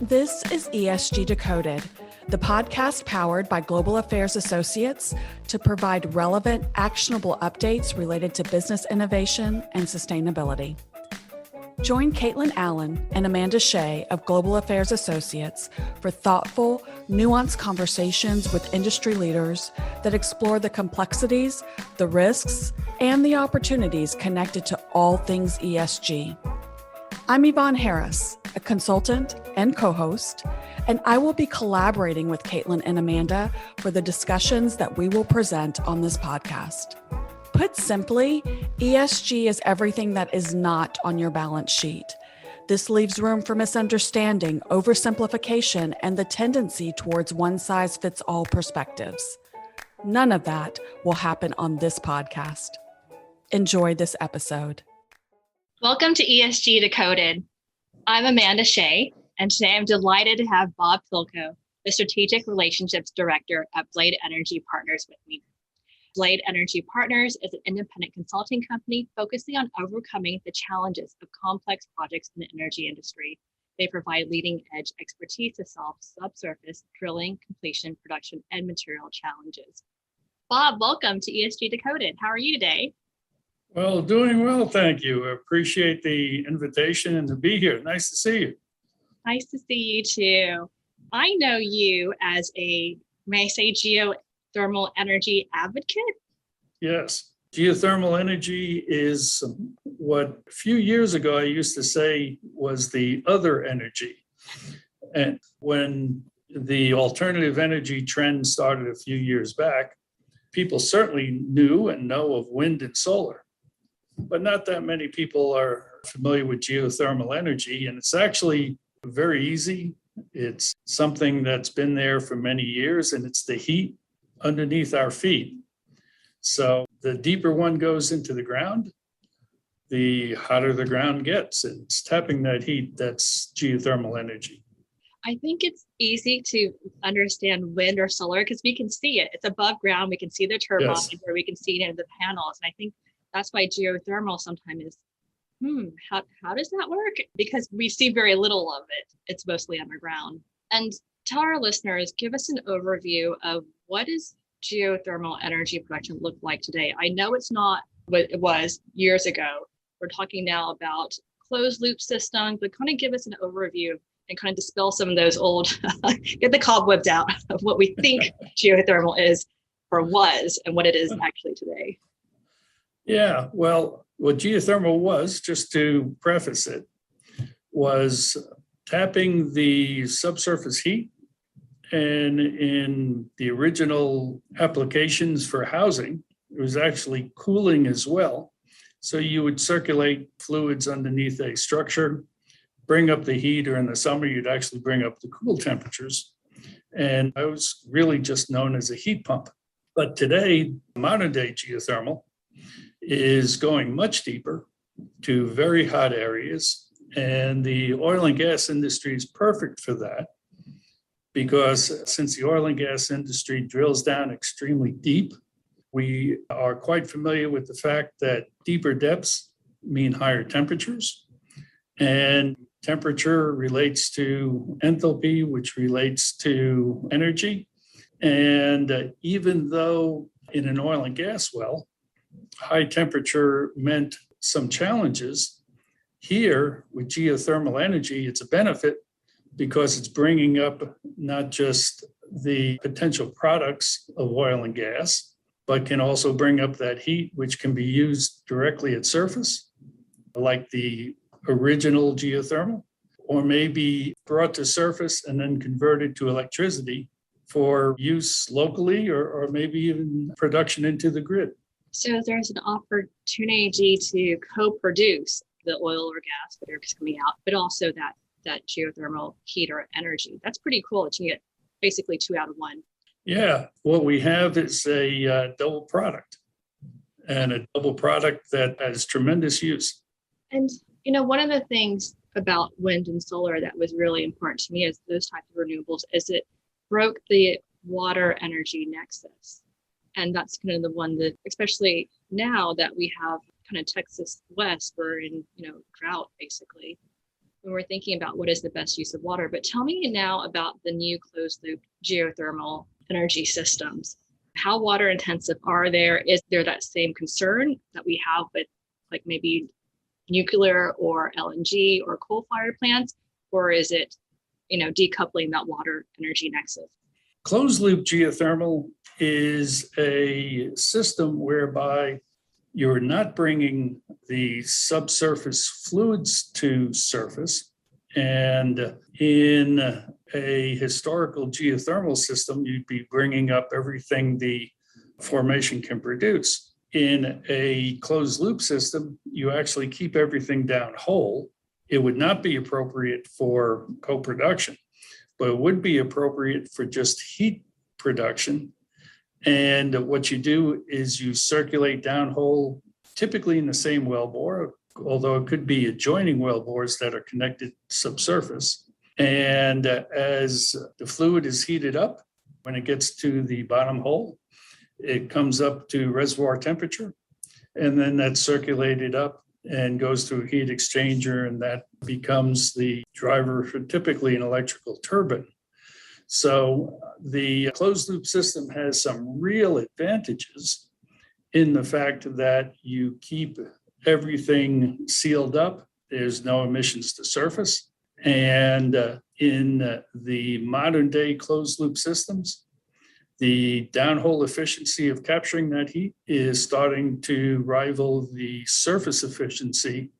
This is ESG Decoded, the podcast powered by Global Affairs Associates to provide relevant, actionable updates related to business innovation and sustainability. Join Caitlin Allen and Amanda Hsieh of Global Affairs Associates for thoughtful, nuanced conversations with industry leaders that explore the complexities, the risks, and the opportunities connected to all things ESG. I'm Yvonne Harris, a consultant and co-host, and I will be collaborating with Caitlin and Amanda for the discussions that we will present on this podcast. Put simply, ESG is everything that is not on your balance sheet. This leaves room for misunderstanding, oversimplification, and the tendency towards one-size-fits-all perspectives. None of that will happen on this podcast. Enjoy this episode. Welcome to ESG Decoded. I'm Amanda Hsieh, and today I'm delighted to have Bob Pilko, the Strategic Relationships Director at Blade Energy Partners with me. Blade Energy Partners is an independent consulting company focusing on overcoming the challenges of complex projects in the energy industry. They provide leading-edge expertise to solve subsurface drilling, completion, production, and material challenges. Bob, welcome to ESG Decoded. How are you today? Well, doing well, thank you. I appreciate the invitation and to be here. Nice to see you. Nice to see you too. I know you as a, may I say, geothermal energy advocate? Yes. Geothermal energy is what a few years ago I used to say was the other energy. And when the alternative energy trend started a few years back, people certainly knew and know of wind and solar. But not that many people are familiar with geothermal energy, and it's actually very easy. It's something that's been there for many years, and it's the heat underneath our feet. So the deeper one goes into the ground, the hotter the ground gets. It's tapping that heat. That's geothermal energy. I think it's easy to understand wind or solar because we can see it. It's above ground. We can see the turbines, Yes. or we can see it in the panels. And I think that's why geothermal sometimes is, how does that work? Because we see very little of it. It's mostly underground. And tell our listeners, give us an overview of what does geothermal energy production look like today? I know it's not what it was years ago. We're talking now about closed loop systems, but kind of give us an overview and kind of dispel some of those old, get the cobwebs out of what we think geothermal is or was and what it is actually today. Yeah, well, what geothermal was, just to preface it, was tapping the subsurface heat. And in the original applications for housing, it was actually cooling as well. So you would circulate fluids underneath a structure, bring up the heat, or in the summer, you'd actually bring up the cool temperatures. And it was really just known as a heat pump. But today, modern day geothermal is going much deeper to very hot areas. And the oil and gas industry is perfect for that because since the oil and gas industry drills down extremely deep, we are quite familiar with the fact that deeper depths mean higher temperatures. And temperature relates to enthalpy, which relates to energy. And even though in an oil and gas well, high temperature meant some challenges, here with geothermal energy, it's a benefit because it's bringing up not just the potential products of oil and gas, but can also bring up that heat, which can be used directly at surface, like the original geothermal, or maybe brought to surface and then converted to electricity for use locally or maybe even production into the grid. So there's an opportunity to co-produce the oil or gas that is coming out, but also that geothermal heat or energy. That's pretty cool that you get basically two out of one. Yeah, what we have is a double product, and a double product that has tremendous use. And, one of the things about wind and solar that was really important to me is those types of renewables is it broke the water energy nexus. And that's kind of the one that, especially now that we have kind of Texas West, we're in, drought basically. when we're thinking about what is the best use of water. But tell me now about the new closed loop geothermal energy systems. How water intensive are there? Is there that same concern that we have with like maybe nuclear or LNG or coal-fired plants? Or is it, decoupling that water energy nexus? Closed loop geothermal is a system whereby you're not bringing the subsurface fluids to surface. And in a historical geothermal system, you'd be bringing up everything the formation can produce. In a closed loop system, you actually keep everything down whole. It would not be appropriate for co-production, but it would be appropriate for just heat production. And what you do is you circulate downhole, typically in the same wellbore, although it could be adjoining wellbores that are connected subsurface. And as the fluid is heated up, when it gets to the bottom hole, it comes up to reservoir temperature, and then that's circulated up and goes through a heat exchanger, and that becomes the driver for typically an electrical turbine. So the closed loop system has some real advantages in the fact that you keep everything sealed up. There's no emissions to surface. And in the modern day closed loop systems, the downhole efficiency of capturing that heat is starting to rival the surface efficiency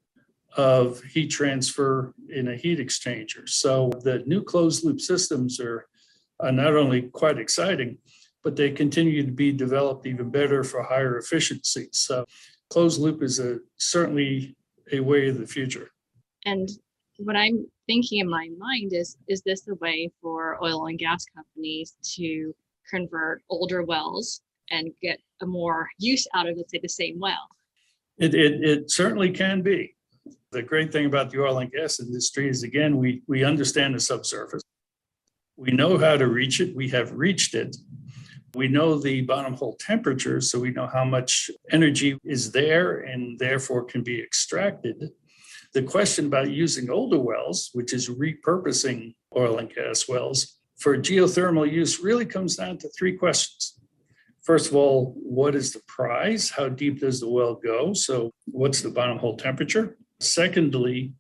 of heat transfer in a heat exchanger. So the new closed loop systems are not only quite exciting, but they continue to be developed even better for higher efficiency. So closed loop is certainly a way of the future. And what I'm thinking in my mind is this a way for oil and gas companies to convert older wells and get a more use out of, let's say, the same well? It certainly can be. The great thing about the oil and gas industry is, again, we understand the subsurface. We know how to reach it. We have reached it. We know the bottom hole temperature, so we know how much energy is there and therefore can be extracted. The question about using older wells, which is repurposing oil and gas wells for geothermal use, really comes down to three questions. First of all, what is the prize? How deep does the well go? So what's the bottom hole temperature? Secondly,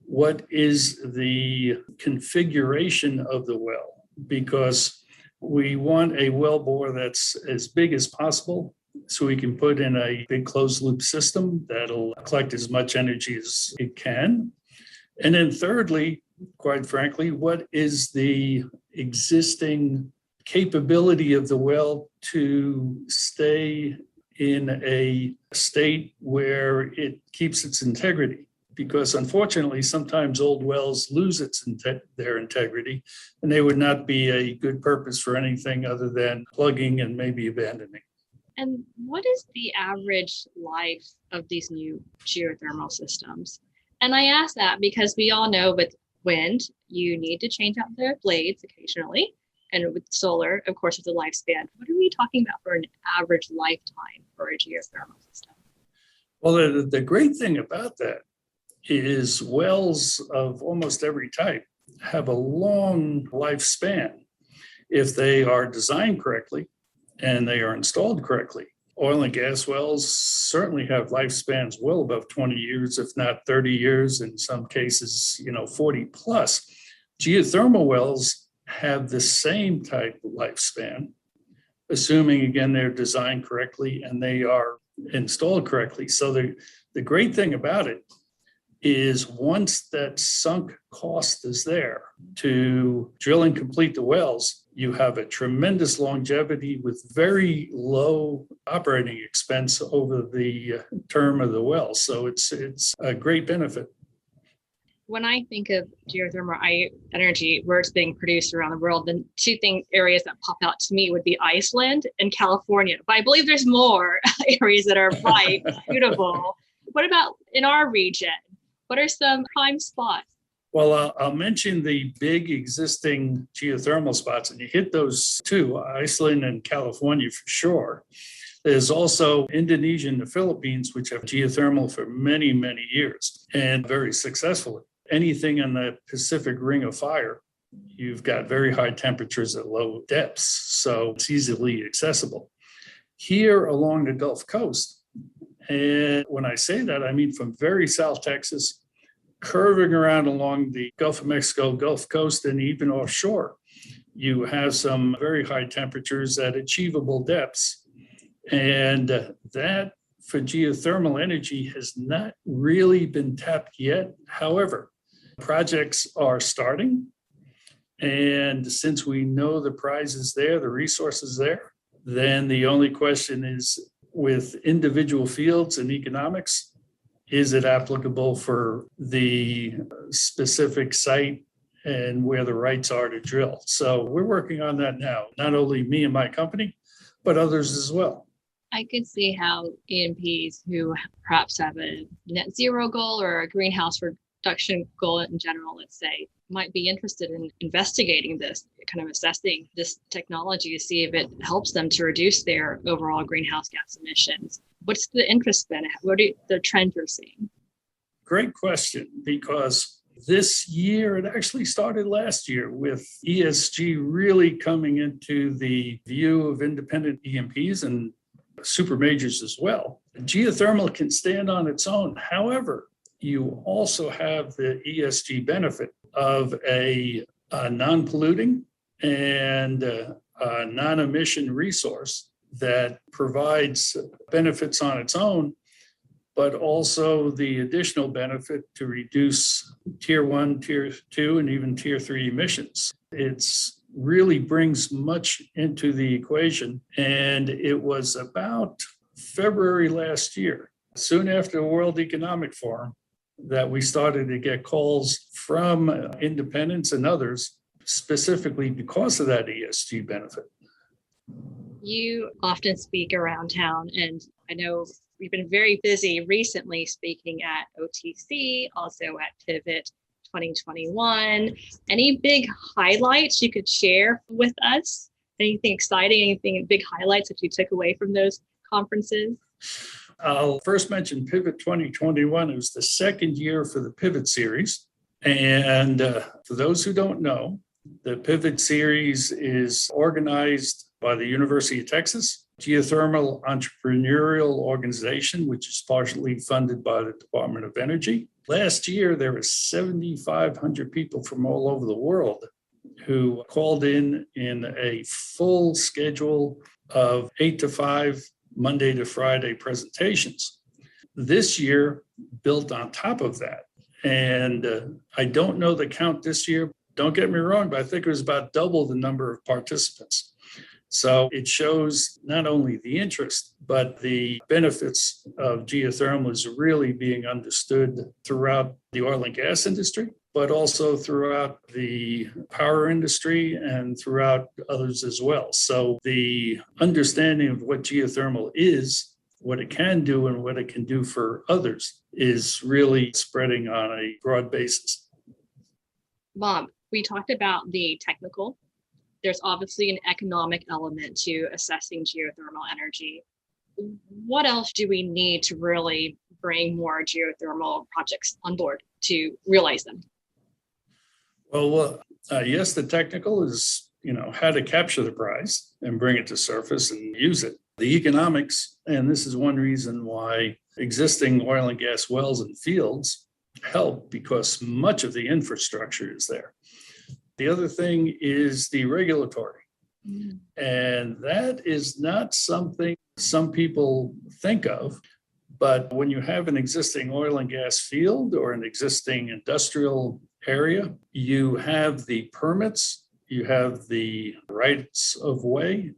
what is the configuration of the well? Because we want a well bore that's as big as possible so we can put in a big closed loop system that'll collect as much energy as it can. And then thirdly, quite frankly, what is the existing capability of the well to stay in a state where it keeps its integrity? Because unfortunately, sometimes old wells lose their integrity, and they would not be a good purpose for anything other than plugging and maybe abandoning. And what is the average life of these new geothermal systems? And I ask that because we all know with wind, you need to change out the blades occasionally. And with solar, of course, it's a lifespan. What are we talking about for an average lifetime for a geothermal system? Well, the great thing about that is wells of almost every type have a long lifespan if they are designed correctly and they are installed correctly. Oil and gas wells certainly have lifespans well above 20 years, if not 30 years, in some cases, 40 plus. Geothermal wells have the same type of lifespan, assuming, again, they're designed correctly and they are installed correctly. So the great thing about it is once that sunk cost is there to drill and complete the wells, you have a tremendous longevity with very low operating expense over the term of the well. So it's a great benefit. When I think of geothermal energy, where it's being produced around the world, the two areas that pop out to me would be Iceland and California. But I believe there's more areas that are ripe, beautiful. What about in our region? What are some prime spots? Well, I'll mention the big existing geothermal spots, and you hit those two, Iceland and California for sure. There's also Indonesia and the Philippines, which have geothermal for many, many years and very successfully. anything in the Pacific Ring of Fire, you've got very high temperatures at low depths, so it's easily accessible. Here along the Gulf Coast, and when I say that, I mean from very South Texas, curving around along the Gulf of Mexico, Gulf Coast, and even offshore, you have some very high temperatures at achievable depths. And that for geothermal energy has not really been tapped yet. However, projects are starting. And since we know the prize is there, the resource is there, then the only question is with individual fields and economics, is it applicable for the specific site and where the rights are to drill? So we're working on that now, not only me and my company, but others as well. I could see how E&Ps who perhaps have a net zero goal or a greenhouse reduction goal in general, let's say, might be interested in investigating this, kind of assessing this technology to see if it helps them to reduce their overall greenhouse gas emissions. What's the interest then? What are the trends you're seeing? Great question, because this year, it actually started last year with ESG really coming into the view of independent E&Ps and super majors as well. Geothermal can stand on its own. However, you also have the ESG benefit of a non-polluting and a non-emission resource that provides benefits on its own, but also the additional benefit to reduce tier 1, tier 2, and even tier 3 emissions. It's really brings much into the equation. And it was about February last year, soon after the World Economic Forum, that we started to get calls from independents and others, specifically because of that ESG benefit. You often speak around town, and I know we've been very busy recently speaking at OTC, also at Pivot 2021. Any big highlights you could share with us? Anything exciting, anything big highlights that you took away from those conferences? I'll first mention Pivot 2021. It was the second year for the Pivot series. And for those who don't know, the Pivot series is organized by the University of Texas, Geothermal Entrepreneurial Organization, which is partially funded by the Department of Energy. Last year, there were 7,500 people from all over the world who called in a full schedule of 8 to 5, Monday to Friday presentations. This year built on top of that. And I don't know the count this year. Don't get me wrong, but I think it was about double the number of participants. So it shows not only the interest, but the benefits of geothermal is really being understood throughout the oil and gas industry, but also throughout the power industry and throughout others as well. So the understanding of what geothermal is, what it can do, and what it can do for others is really spreading on a broad basis. Bob, we talked about the technical. There's obviously an economic element to assessing geothermal energy. What else do we need to really bring more geothermal projects on board to realize them? Well, yes, the technical is, how to capture the prize and bring it to surface and use it. The economics, and this is one reason why existing oil and gas wells and fields help, because much of the infrastructure is there. The other thing is the regulatory. And that is not something some people think of, but when you have an existing oil and gas field or an existing industrial area, you have the permits, you have the rights of way,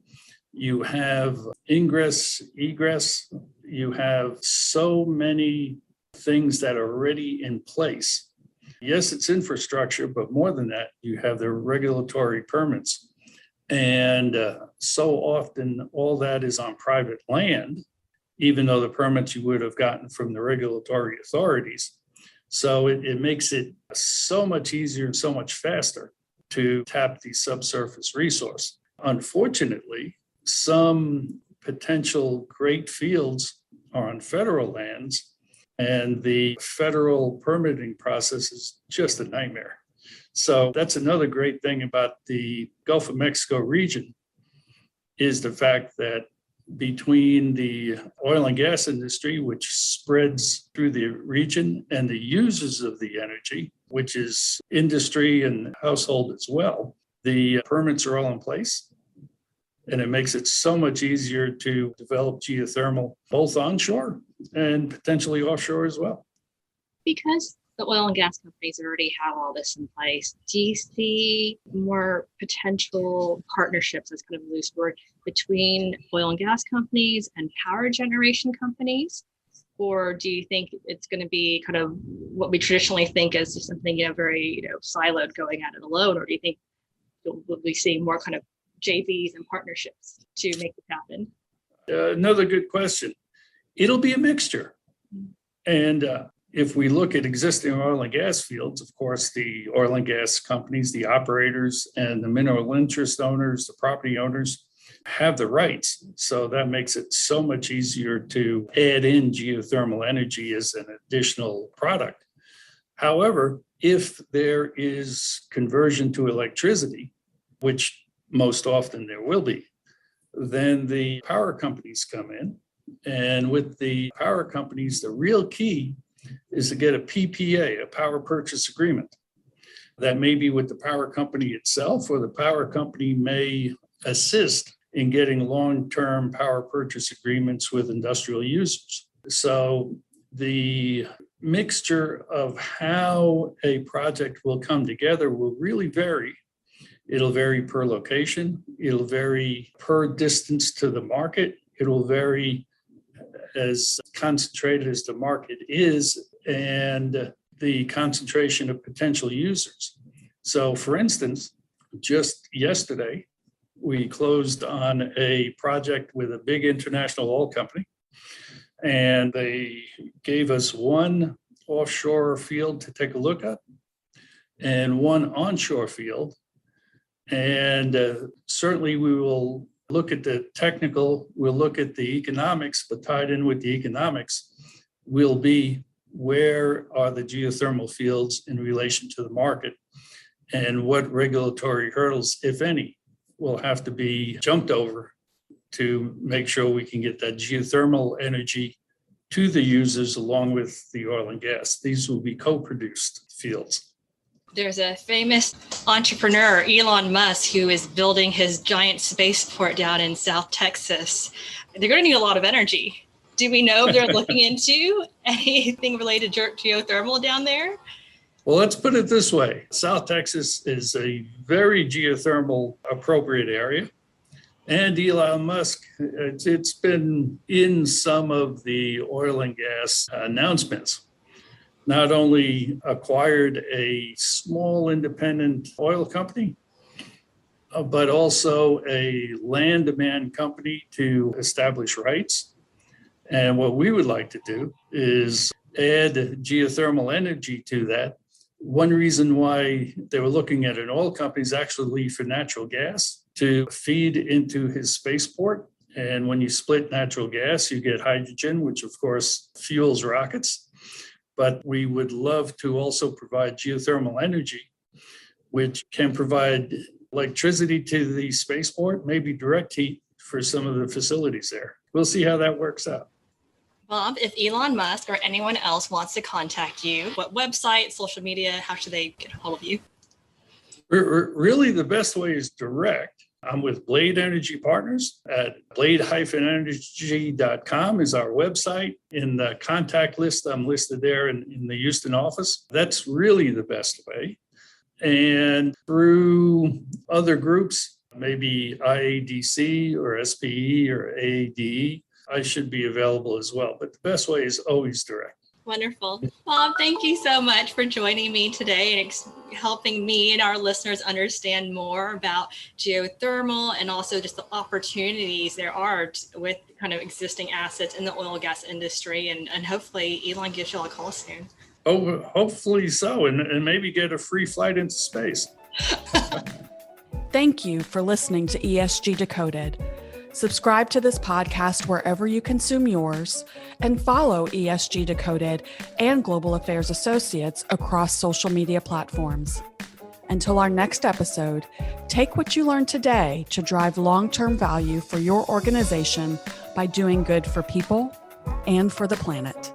you have ingress, egress, you have so many things that are already in place. Yes, it's infrastructure, but more than that, you have the regulatory permits. And so often all that is on private land, even though the permits you would have gotten from the regulatory authorities. So it makes it so much easier and so much faster to tap the subsurface resource. Unfortunately, some potential great fields are on federal lands, And the federal permitting process is just a nightmare. So that's another great thing about the Gulf of Mexico region is the fact that between the oil and gas industry, which spreads through the region, and the users of the energy, which is industry and household as well, the permits are all in place. And it makes it so much easier to develop geothermal, both onshore and potentially offshore as well. Because the oil and gas companies already have all this in place, do you see more potential partnerships, as kind of loose word, between oil and gas companies and power generation companies? Or do you think it's going to be kind of what we traditionally think as something, very, siloed going at it alone? Or do you think we'll be seeing more kind of JVs and partnerships to make this happen? Another good question. It'll be a mixture. And if we look at existing oil and gas fields, of course, the oil and gas companies, the operators, and the mineral interest owners, the property owners have the rights. So that makes it so much easier to add in geothermal energy as an additional product. However, if there is conversion to electricity, which most often there will be, then the power companies come in. And with the power companies, the real key is to get a PPA, a power purchase agreement. That may be with the power company itself, or the power company may assist in getting long-term power purchase agreements with industrial users. So the mixture of how a project will come together will really vary. It'll vary per location. It'll vary per distance to the market. It'll vary as concentrated as the market is and the concentration of potential users. So for instance, just yesterday, we closed on a project with a big international oil company, and they gave us one offshore field to take a look at and one onshore field. And certainly we will look at the technical, we'll look at the economics, but tied in with the economics will be where are the geothermal fields in relation to the market and what regulatory hurdles, if any, will have to be jumped over to make sure we can get that geothermal energy to the users along with the oil and gas. These will be co-produced fields. There's a famous entrepreneur, Elon Musk, who is building his giant spaceport down in South Texas. They're going to need a lot of energy. Do we know if they're looking into anything related to geothermal down there? Well, let's put it this way. South Texas is a very geothermal appropriate area. And Elon Musk, it's been in some of the oil and gas announcements. Not only acquired a small independent oil company, but also a land demand company to establish rights. And what we would like to do is add geothermal energy to that. One reason why they were looking at an oil company is actually for natural gas to feed into his spaceport. And when you split natural gas, you get hydrogen, which of course fuels rockets. But we would love to also provide geothermal energy, which can provide electricity to the spaceport, maybe direct heat for some of the facilities there. We'll see how that works out. Bob, if Elon Musk or anyone else wants to contact you, what website, social media, how should they get a hold of you? Really, the best way is direct. I'm with Blade Energy Partners at blade-energy.com is our website. In the contact list, I'm listed there in the Houston office. That's really the best way. And through other groups, maybe IADC or SPE or AADE, I should be available as well. But the best way is always direct. Wonderful. Bob, thank you so much for joining me today and helping me and our listeners understand more about geothermal and also just the opportunities there are with kind of existing assets in the oil and gas industry. And hopefully Elon gives you all a call soon. Oh, hopefully so. And maybe get a free flight into space. Thank you for listening to ESG Decoded. Subscribe to this podcast wherever you consume yours, and follow ESG Decoded and Global Affairs Associates across social media platforms. Until our next episode, take what you learned today to drive long-term value for your organization by doing good for people and for the planet.